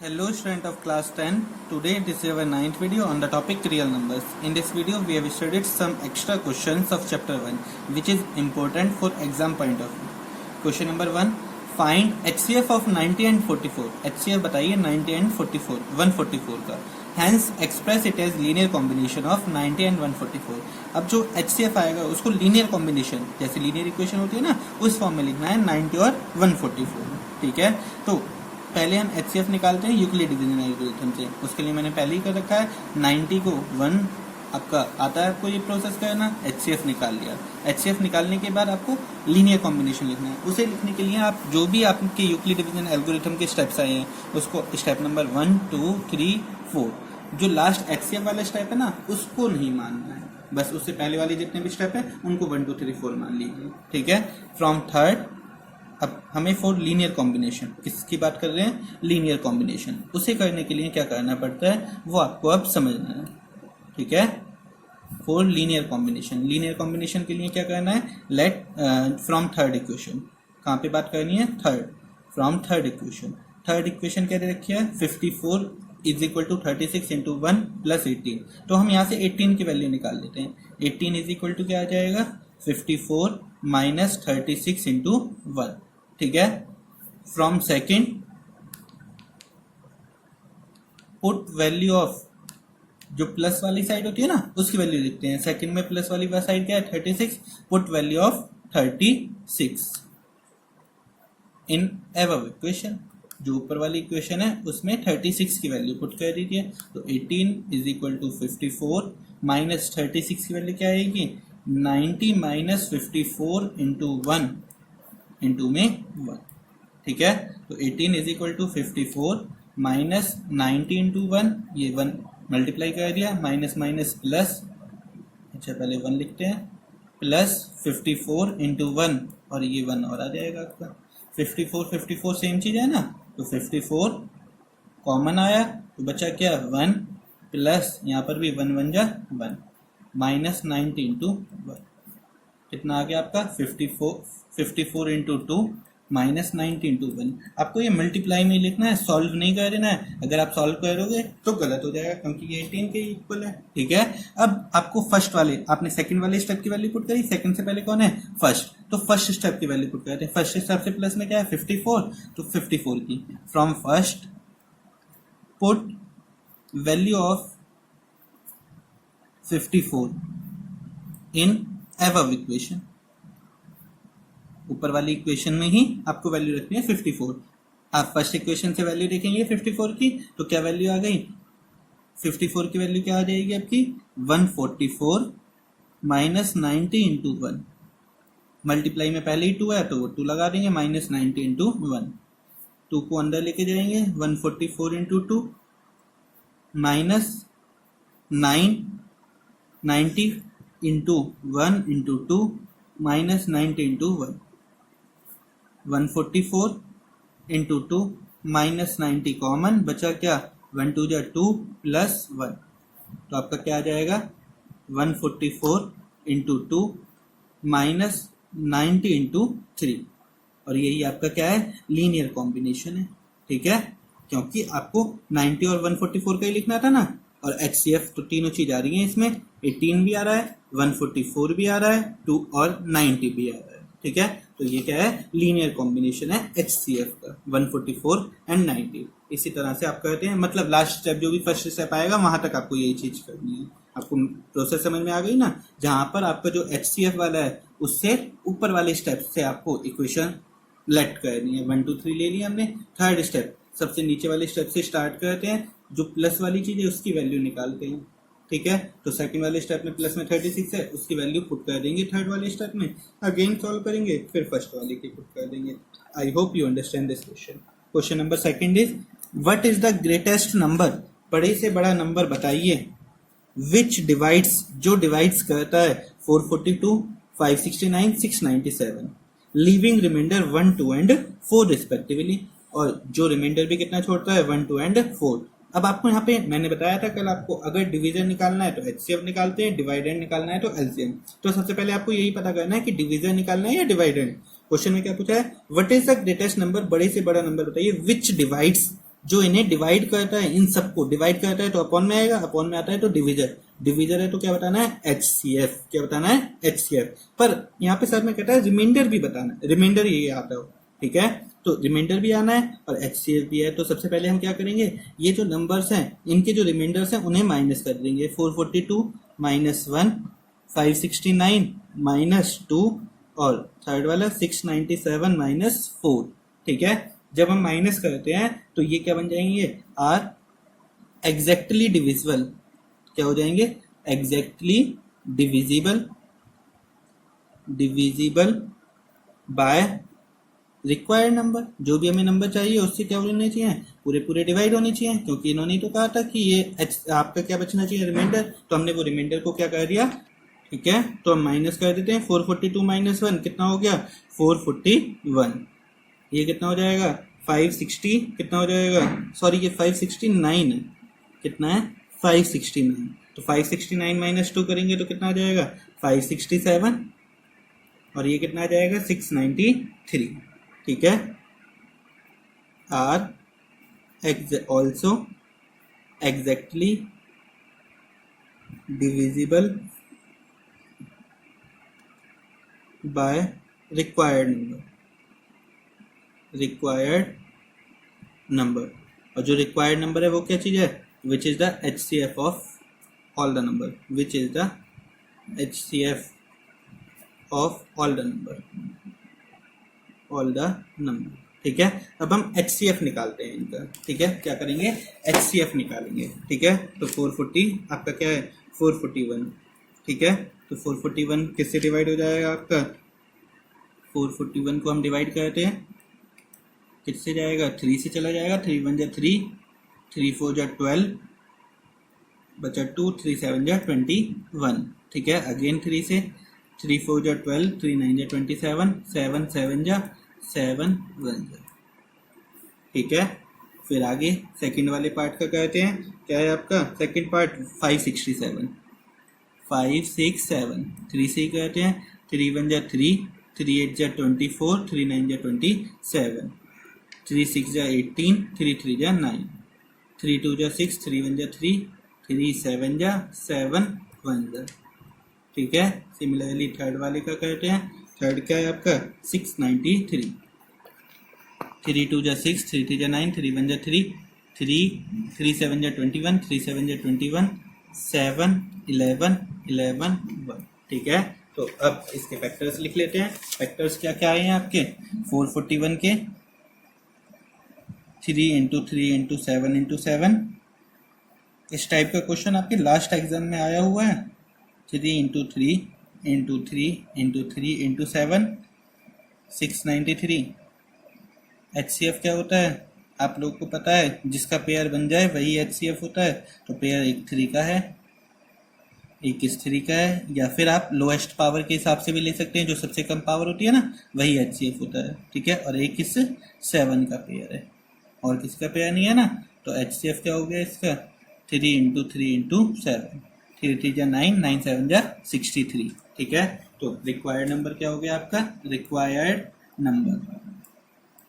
Hello student of class 10. Today this is our ninth video on the topic real numbers. In this video we have studied some extra questions of chapter 1 which is important for exam point of view. Question number 1. Find HCF of 90 and 44. HCF बताइए 90 and 44 144 का. Hence express it as linear combination of 90 and 144. अब जो HCF आएगा उसको linear combination जैसे linear equation होती है ना उस फॉर्म में लिखना है 90 और 144. ठीक है, तो पहले हम HCF निकालते हैं यूक्लिड डिवीजन एल्गोरिथम से. उसके लिए मैंने पहले ही कर रखा है 90 को 1 आपका आता है आपको ये प्रोसेस करना. HCF निकाल लिया. HCF निकालने के बाद आपको लीनियर कॉम्बिनेशन लिखना है. उसे लिखने के लिए आप जो भी आपके यूक्लिड डिवीजन एल्गोरिथम के स्टेप्स आए हैं उसको स्टेप नंबर 1 2 3 4 जो लास्ट HCF वाला स्टेप है ना उसको नहीं मानना है. बस उससे पहले वाले जितने भी स्टेप है उनको 1 2 3 4 मान लीजिए. ठीक है, फ्रॉम थर्ड अब हमें फॉर लीनियर कॉम्बिनेशन किसकी बात कर रहे हैं, लीनियर कॉम्बिनेशन. उसे करने के लिए क्या करना पड़ता है वो आपको अब समझना है. ठीक है, फॉर लीनियर कॉम्बिनेशन के लिए क्या करना है, लेट फ्रॉम थर्ड इक्वेशन. कहाँ पे बात करनी है, थर्ड. फ्रॉम थर्ड इक्वेशन क्या दे रखी है 54 is equal to 36 into 1 plus 18. तो हम यहाँ से 18 की वैल्यू निकाल लेते हैं. 18 इज इक्वल टू क्या आ जाएगा 54 माइनस 36 इंटू 1. ठीक है, from second put value of जो प्लस वाली साइड होती है ना उसकी वैल्यू लिखते हैं. सेकंड में प्लस वाली साइड क्या है 36. Put value of 36 in above equation. जो ऊपर वाली इक्वेशन है उसमें 36 की वैल्यू पुट कर दीजिए. तो 18 इज इक्वल टू 54 माइनस 36 की वैल्यू क्या आएगी 90 माइनस 54 इंटू 1 इंटू में 1. ठीक है, तो 18 is equal to 54 minus 90 into 1 ये 1 मल्टीप्लाई कर दिया माइनस माइनस प्लस. अच्छा पहले 1 लिखते हैं प्लस 54 इंटू 1 और ये 1 और आ जाएगा आपका 54 सेम चीज है ना. तो 54 कॉमन आया तो बचा क्या 1 प्लस यहाँ पर भी 1 1 जा 1 माइनस 90 इंटू 1. कितना आ गया आपका 54 इंटू 2 माइनस 90 इंटू 1. आपको ये मल्टीप्लाई में लिखना है, सॉल्व नहीं कर देना है. अगर आप सॉल्व करोगे तो गलत हो जाएगा क्योंकि ये 18 के इक्वल है. ठीक है, अब आपको फर्स्ट वाले आपने सेकंड वाले स्टेप की वैल्यू पुट करी. सेकंड से पहले कौन है फर्स्ट, तो फर्स्ट स्टेप की वैल्यू पुट करते हैं. फर्स्ट स्टेप से प्लस में क्या है 54 तो 54 की from first put value of 54 in above equation. ऊपर वाली इक्वेशन में ही आपको वैल्यू रखनी है 54. आप फर्स्ट इक्वेशन से वैल्यू देखेंगे 54 की तो क्या वैल्यू आ गई 54 की वैल्यू क्या आ जाएगी आपकी 144 माइनस 90 इंटू 1. मल्टीप्लाई में पहले ही 2 है तो वो 2 लगा देंगे माइनस 90 इंटू 1. 2 को अंदर लेके जाएंगे 144 into 2 minus 90 into 1 into 2 minus 90 into 1. 144 into 2 minus 90 common बचा क्या 1 2 जा 2 प्लस 1. तो आपका क्या आ जाएगा 144 इंटू 2 माइनस 90 इंटू 3. और यही आपका क्या है लीनियर कॉम्बिनेशन है. ठीक है, क्योंकि आपको 90 और 144 का ही लिखना था ना. और HCF तो तीनों चीज आ रही है इसमें. 18 भी आ रहा है 144 भी आ रहा है 2 और 90 भी आ रहा है. ठीक है, तो ये क्या है लीनियर कॉम्बिनेशन है HCF का 144 एंड 90. इसी तरह से आप करते हैं, मतलब लास्ट स्टेप जो भी फर्स्ट स्टेप आएगा वहां तक आपको यही चीज करनी है. आपको प्रोसेस समझ में आ गई ना. जहां पर आपका जो HCF वाला है उससे ऊपर वाले स्टेप से आपको इक्वेशन लेट करनी है. 1 2 3 ले लिया हमने. थर्ड स्टेप सबसे नीचे वाले स्टेप से स्टार्ट करते हैं. जो प्लस वाली चीज है उसकी वैल्यू निकालते हैं. ठीक है, तो सेकंड वाले स्टेप में प्लस में 36 है उसकी वैल्यू पुट कर देंगे. थर्ड वाले स्टेप में अगेन सॉल्व करेंगे फिर फर्स्ट वाले की पुट कर देंगे. I hope you understand this question. Question number second is what is the greatest number. बड़े से बड़ा नंबर बताइए विच डिवाइड्स जो डिवाइड्स करता है 442 569 697 लीविंग रिमाइंडर 1 2 एंड 4 रिस्पेक्टिवली. और जो रिमाइंडर भी कितना छोड़ता है 1 2 एंड 4. अब आपको यहाँ पे मैंने बताया था कल आपको अगर डिवीजन निकालना है तो HCF निकालते हैं, डिवाइडेंड निकालना है तो LCM. तो सबसे पहले आपको यही पता करना है कि डिवीजन निकालना है या डिवाइडेंड. क्वेश्चन में क्या पूछा है what is the greatest number. बड़े से बड़ा नंबर बताइए विच डिवाइड्स जो इन्हें डिवाइड करता है, इन सबको डिवाइड करता है तो अपॉन में आएगा, अपॉन में आता है तो डिविजर, डिविजर है तो क्या बताना है, एचसीएफ, क्या बताना है, एचसीएफ। पर यहाँ पे सर में कहता है रिमाइंडर भी बताना है, रिमाइंडर ये आता हो, ठीक है, तो रिमाइंडर भी आना है और एचसीएफ भी है। तो सबसे पहले हम क्या करेंगे, ये जो नंबर्स हैं इनके जो रिमाइंडर्स हैं उन्हें माइनस कर देंगे, 442 माइनस 1, 569 माइनस 2 और थर्ड वाला 697 माइनस 4, ठीक है। जब हम माइनस करते हैं तो ये क्या बन जाएंगे, आर एग्जैक्टली डिविजिबल, क्या हो जाएंगे, exactly divisible, divisible by required number. जो भी हमें नंबर चाहिए उससे क्या होने चाहिए, पूरे पूरे डिवाइड होने चाहिए, क्योंकि इन्होंने तो कहा था कि ये आपका क्या बचना चाहिए, रिमाइंडर, तो हमने वो रिमाइंडर को क्या कर दिया, ठीक है। तो हम माइनस कर देते हैं, 442 माइनस 1 कितना हो गया, 441, ये कितना हो जाएगा, 560, कितना हो जाएगा, सॉरी ये 569 है, कितना है, 569, तो 569 माइनस 2 करेंगे तो कितना आ जाएगा, 567, और ये कितना आ जाएगा, 693, ठीक है। Are also exactly divisible by required number, required number, और जो रिक्वायर्ड नंबर है वो क्या चीज है, which is the HCF of all the number, which is the HCF of all the number, all the number, ठीक है। अब हम एचसीएफ निकालते हैं इनका, ठीक है, क्या करेंगे, एचसीएफ निकालेंगे, ठीक है। तो 440 आपका क्या है, 441, ठीक है। तो 441 किससे डिवाइड हो जाएगा आपका, 441 को हम डिवाइड करते हैं, किससे जाएगा, 3 से चला जाएगा, 3 1 जा 3, 3 4 जा 12, बचा 2, 3 7 जा 21, ठीक है। अगेन 3 से, 3 4 जा 12, 3 9 जा 27, 7 7 जा 7 1 जा, ठीक है। फिर आगे सेकंड वाले पार्ट का कहते हैं, क्या है आपका सेकंड पार्ट, 567, 567, 3 से ही कहते हैं, 3 1 जा 3, 3 8 जा 24, 3 9 जा 27, 3 6 जा 18, 3 3 जा 9, 3 2 जा 6, 3 1 जा 3, 3 7 जा 7 1 जा, ठीक है। सिमिलरली थर्ड वाले का कहते हैं, थर्ड क्या है आपका, 693, 3 2 जा 6, 3 3 जा 9, 3 1 जा 3, 3 7 जा 21, 3 7 जा 21, 7 11 11 1, ठीक है। तो अब इसके फैक्टर्स लिख लेते हैं, फैक्टर्स क्या क्या आए हैं आपके, 441 के 3 इंटू 3 इंटू 7 इंटू 7, इस टाइप का क्वेश्चन आपके लास्ट एग्जाम में आया हुआ है, 3 into 3 into 3 into 3 into 7, 693। HCF क्या होता है, आप लोग को पता है, जिसका पेयर बन जाए वही एचसीएफ होता है। तो पेयर एक 3 का है, एक इस 3 का है, या फिर आप लोएस्ट पावर के हिसाब से भी ले सकते हैं, जो सबसे कम पावर होती है ना, वही एचसीएफ होता है, ठीक है। और एक इस 7 का पेयर है, और किसका पेयर नहीं है ना, तो एचसीएफ क्या हो गया इसका, 3 इंटू 3 इंटू 7, 3 3 जा 9, 9 7 जा 63, ठीक है। तो रिक्वायर्ड नंबर क्या हो गया आपका, रिक्वायर्ड नंबर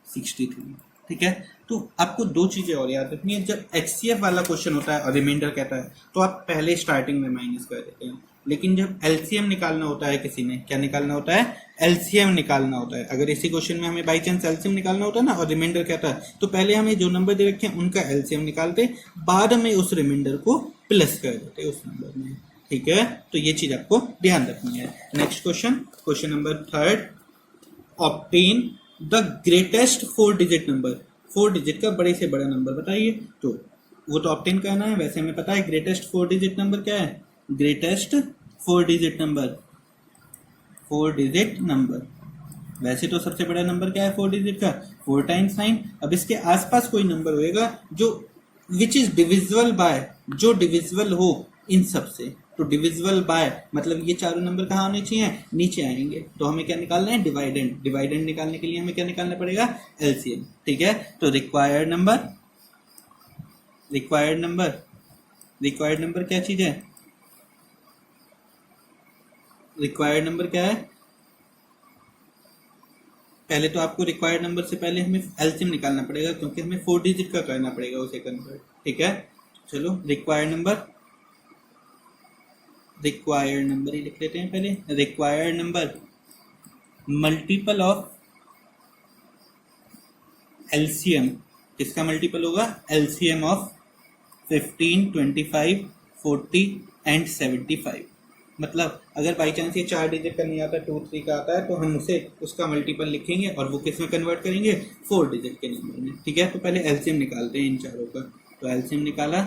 63, ठीक है। तो आपको दो चीजें और याद रखनी है, जब एचसीएफ वाला क्वेश्चन होता है और रिमाइंडर कहता है तो आप पहले स्टार्टिंग में माइनस कर देते हैं, लेकिन जब एलसीएम निकालना होता है, किसी ने क्या निकालना होता है, एलसीएम निकालना होता है। अगर इसी क्वेश्चन में हमें बाई चांस एलसीएम निकालना होता है ना, और रिमाइंडर कहता है, तो पहले हमें जो नंबर दे रखे हैं उनका एलसीएम निकालते, बाद में उस रिमाइंडर को प्लस कर देते उस नंबर में, ठीक है। तो ये चीज आपको ध्यान रखनी है। Next question, question number 3, obtain the greatest 4 digit number, 4 digit का बड़े से बड़ा नंबर बताइए। तो वो तो ऑब्टेन करना है, वैसे हमें पता है ग्रेटेस्ट 4 डिजिट नंबर क्या है, greatest 4 digit number, 4 digit number, वैसे तो सबसे बड़ा नंबर क्या है 4 डिजिट का, 4 टाइम्स 9। अब इसके आसपास कोई नंबर होएगा जो विच इज डिविजिबल बाय, जो डिविजिबल हो इन सब से। तो डिविजिबल बाय मतलब ये चारों नंबर कहाँ होने चाहिए, नीचे आएंगे। तो हमें क्या निकालना है, डिवाइडेंड, डिवाइडेंड निकालने के लिए हमें क्या निकालना पड़ेगा, एलसीएम, ठीक है। तो required number, required number, required number क्या चीज है, रिक्वायर्ड नंबर क्या है, पहले तो आपको रिक्वायर्ड नंबर से पहले हमें एलसीएम निकालना पड़ेगा, क्योंकि हमें 4 डिजिट का करना पड़ेगा उसे कन्वर्ट। ठीक है, चलो रिक्वायर्ड नंबर ही लिख लेते हैं पहले। Required number multiple of LCM, किसका मल्टीपल होगा? LCM of 15, 25, 40 and 75। मतलब अगर बाई चांस ये 4 डिजिट का नहीं आता, 2, 3 का आता है, तो हम उसे उसका मल्टीपल लिखेंगे और वो किस में कन्वर्ट करेंगे? 4 डिजिट के नंबर में। ठीक है, तो पहले एलसीएम निकालते हैं इन चारों का। तो एलसीएम निकाला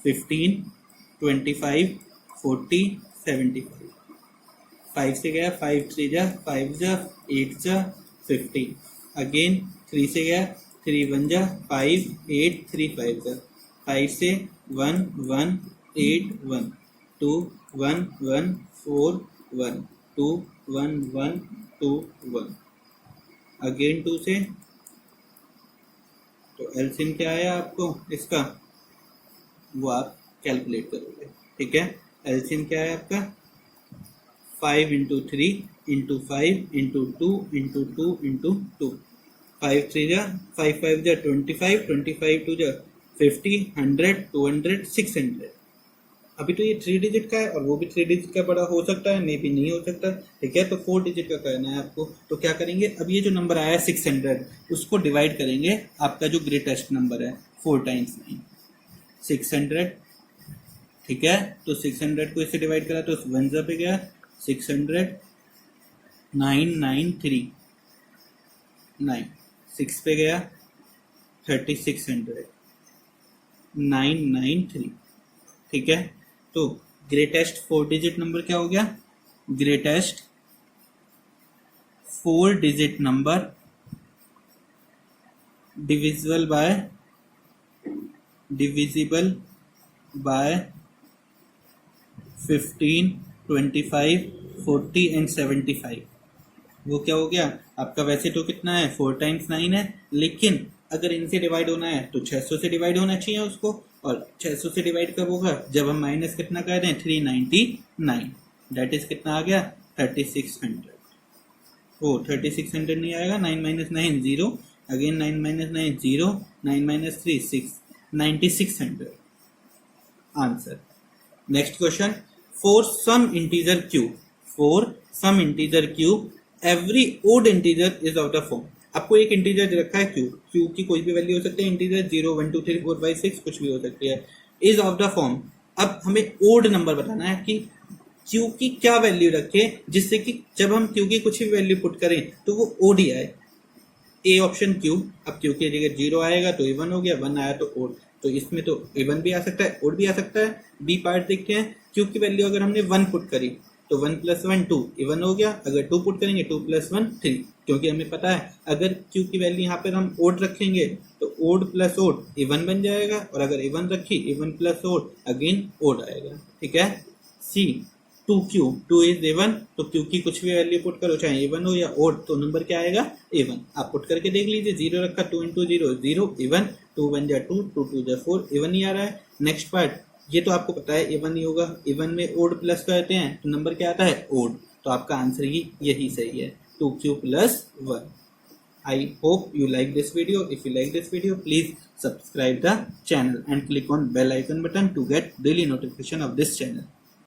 15, 25, 40, 75। 5 से गया 5 3 जा 5 जा 8 जा 15। अगेन 3 से गया 3 1 जा 5 8 3 5 जा 5 से 1 1 8 1 2 1 1 4 1 2 1 1 2 1। अगेन 2 से, तो एलसीएम क्या आया आपको इसका, वो आप कैलकुलेट करोगे। ठीक है, एलसीएम क्या है आपका? 5 into 3 into 5 into 2 into 2 into 2। 5 3 जा 5 5 जा 25, 25 2 जा 50, 100, 200, 600। अभी तो ये 3 डिजिट का है और वो भी 3 डिजिट का बड़ा हो सकता है, मे भी नहीं हो सकता। ठीक है, तो 4 डिजिट का करना है आपको। तो क्या करेंगे, अब ये जो नंबर आया है 600, उसको डिवाइड करेंगे आपका जो ग्रेटेस्ट नंबर है 4 टाइम्स 9, 600। ठीक है, तो 600 को इससे डिवाइड करा तो 1 पे गया 600, 993 9, 6 पे गया 3600, 993। ठीक है, तो ग्रेटेस्ट 4 डिजिट नंबर क्या हो गया? Greatest 4 digit number divisible by 15, 25, 40 and 75। वो क्या हो गया आपका? वैसे तो कितना है, 4 टाइम्स 9 है, लेकिन अगर इनसे डिवाइड होना है तो 600 से डिवाइड होना चाहिए उसको। और 600 से डिवाइड कब होगा? जब हम माइनस कितना कर दें, 399। दैट इज कितना आ गया? 3600। ओ 3600 नहीं आएगा, 9 minus 9 0, again 9 minus 9 0, 9 minus 3 6, 9600 answer. Next question, for some integer q, every odd integer is of the form। आपको एक इंटीजर दे रखा है q की कोई भी वैल्यू हो सकती है, इंटीजर 0 1 2 3 4 5 6 कुछ भी हो सकती है, इज ऑफ द फॉर्म। अब हमें ओड नंबर बताना है कि q की क्या वैल्यू रखे जिससे कि जब हम q की कुछ भी वैल्यू पुट करें तो वो ओड ही आए। ए ऑप्शन q, अब q की जगह 0 आएगा तो इवन हो गया, 1 आया तो ओड, तो इसमें तो इवन भी आ सकता है ओड भी आ सकता है। बी पार्ट देखते हैं, q की वैल्यू अगर हमने 1 पुट करी तो 1 + 1 2 इवन हो गया, अगर 2 पुट करेंगे 2 + 1 3, क्योंकि हमें पता है अगर q की वैल्यू यहाँ पर हम ओड रखेंगे तो ओड प्लस ओड इवन बन जाएगा, और अगर इवन रखी even plus odd again odd आएगा। ठीक है, सी 2q 2 इज इवन, तो q की कुछ भी वैल्यू पुट करो चाहे इवन हो या ओड तो नंबर क्या आएगा? इवन। आप पुट करके देख लीजिए, 0 रखा 2 × 0 0 इवन, 2 1 जा 2 2 2 जा 4 इवन ही आ रहा है। नेक्स्ट पार्ट, ये तो आपको पता है इवन ही होगा, इवन में ओड प्लस करते हैं तो नंबर क्या आता है? ओड। तो आपका आंसर ही यही सही है, 2q + 1। I hope you like this video. If you like this video, please subscribe the channel and click on bell icon button to get daily notification of this channel.